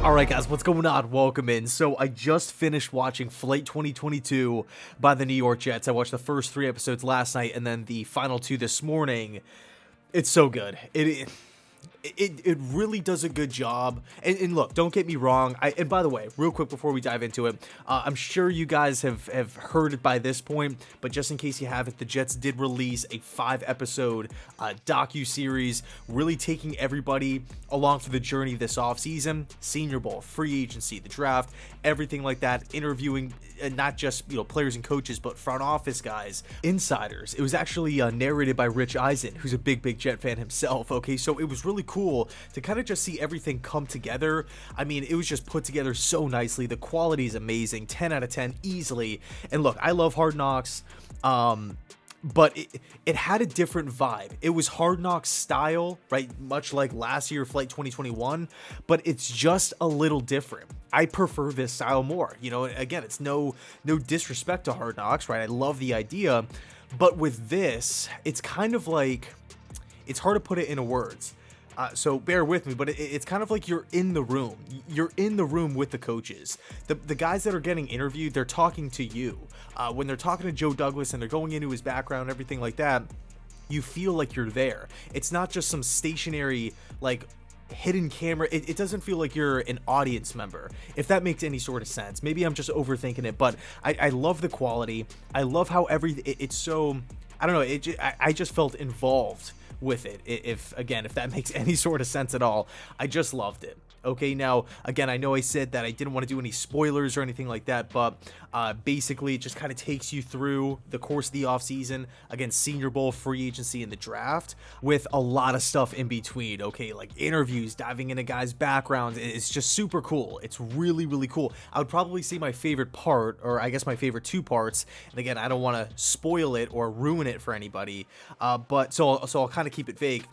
Alright guys, what's going on? Welcome in. So I just finished watching Flight 2022 by the New York Jets. I watched the first 3 episodes last night and then the final 2 this morning. It's so good. It really does a good job. And look, don't get me wrong. And by the way, real quick before we dive into it, I'm sure you guys have heard it by this point, but just in case you haven't, the Jets did release a 5-episode docu-series, really taking everybody along for the journey this offseason. Senior Bowl, free agency, the draft, everything like that, interviewing not just players and coaches, but front office guys, insiders. It was actually narrated by Rich Eisen, who's a big Jet fan himself. Okay, so it was really cool to kind of just see everything come together. I mean, it was just put together so nicely. The quality is amazing, 10 out of 10 easily. And look, I love Hard Knocks, but it had a different vibe. It was Hard Knocks style, right? Much like last year, Flight 2021, but it's just a little different. I prefer this style more. Again, it's no disrespect to Hard Knocks, right? I love the idea, but with this, it's kind of like, it's hard to put it into words. So bear with me, but it's kind of like you're in the room. You're in the room with the coaches. The guys that are getting interviewed, they're talking to you. When they're talking to Joe Douglas and they're going into his background, everything like that, you feel like you're there. It's not just some stationary, like, hidden camera. It doesn't feel like you're an audience member, if that makes any sort of sense. Maybe I'm just overthinking it, but I love the quality. I love how it's so, I don't know, I just felt involved with it, if that makes any sort of sense at all. I just loved it. Okay, now again, I know I said that I didn't want to do any spoilers or anything like that, but basically it just kind of takes you through the course of the offseason, again, Senior Bowl, free agency, and the draft, with a lot of stuff in between. Okay, like interviews, diving into guys' backgrounds. It's just super cool. It's really cool. I would probably say my favorite part, or I guess my favorite 2 parts, and again, I don't want to spoil it or ruin it for anybody, but so I'll kind of keep it vague.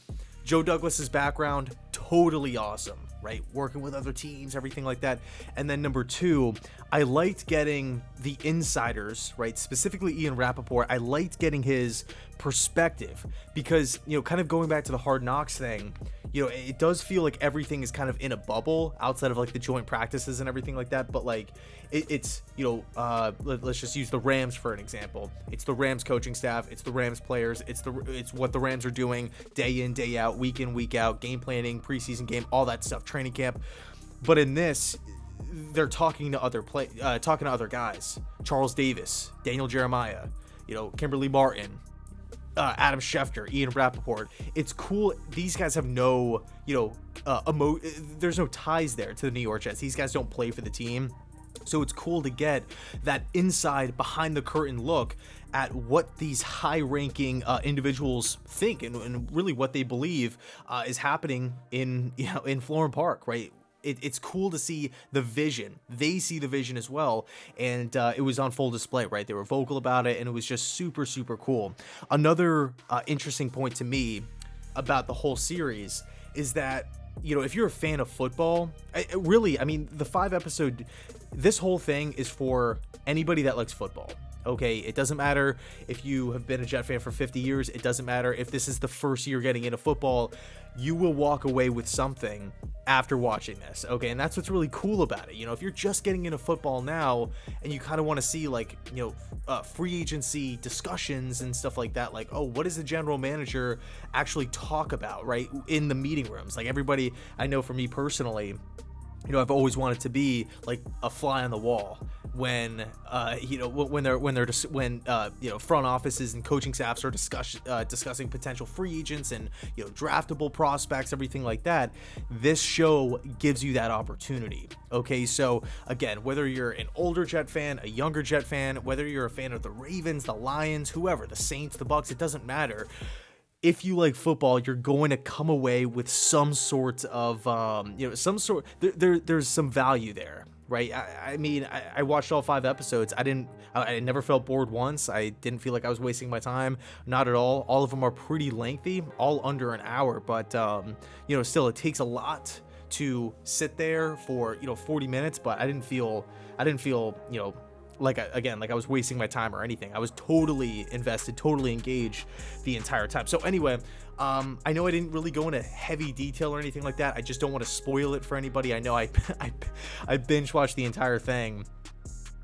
Joe Douglas's background, totally awesome, right? Working with other teams, everything like that. And then number 2, I liked getting the insiders, right? Specifically Ian Rappaport. I liked getting his perspective because, kind of going back to the Hard Knocks thing, it does feel like everything is kind of in a bubble outside of like the joint practices and everything like that. But like it's let's just use the Rams for an example. It's the Rams coaching staff, it's the Rams players, it's what the Rams are doing day in, day out, week in, week out, game planning, preseason game, all that stuff, training camp. But in this, they're talking to other guys. Charles Davis, Daniel Jeremiah, Kimberly Martin, Adam Schefter, Ian Rappaport. It's cool. These guys have no, there's no ties there to the New York Jets. These guys don't play for the team. So it's cool to get that inside, behind the curtain look at what these high-ranking individuals think and really what they believe is happening in Florham Park, right? It's cool to see the vision. They see the vision as well, and it was on full display, right? They were vocal about it, and it was just super cool. Another interesting point to me about the whole series is that, if you're a fan of football, the 5-episode, this whole thing is for anybody that likes football. Okay, it doesn't matter if you have been a Jet fan for 50 years. It doesn't matter if this is the first year getting into football. You will walk away with something after watching this. Okay, and that's what's really cool about it. If you're just getting into football now and you kind of want to see free agency discussions and stuff like that, like, oh, what does the general manager actually talk about, right, in the meeting rooms? Like, everybody, I know for me personally, I've always wanted to be like a fly on the wall when front offices and coaching staffs are discussing potential free agents and draftable prospects, everything like that. This show gives you that opportunity. Okay, so again, whether you're an older Jet fan, a younger Jet fan, whether you're a fan of the Ravens, the Lions, whoever, the Saints, the Bucks, it doesn't matter. If you like football, you're going to come away with some sort of, there's some value there, right? I watched all 5 episodes. I never felt bored once. I didn't feel like I was wasting my time. Not at all. All of them are pretty lengthy, all under an hour, but, still it takes a lot to sit there for, 40 minutes, but I didn't feel, like I was wasting my time or anything. I was totally invested, totally engaged the entire time. So anyway, I know I didn't really go into heavy detail or anything like that. I just don't want to spoil it for anybody. I know I binge watched the entire thing,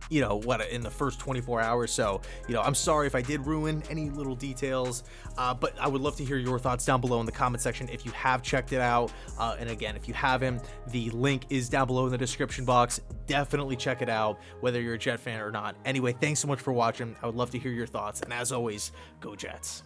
you know, in the first 24 hours. So, you know, I'm sorry if I did ruin any little details, but I would love to hear your thoughts down below in the comment section if you have checked it out. And again, if you haven't, the link is down below in the description box. Definitely check it out, whether you're a Jet fan or not. Anyway, thanks so much for watching. I would love to hear your thoughts. And as always, go Jets.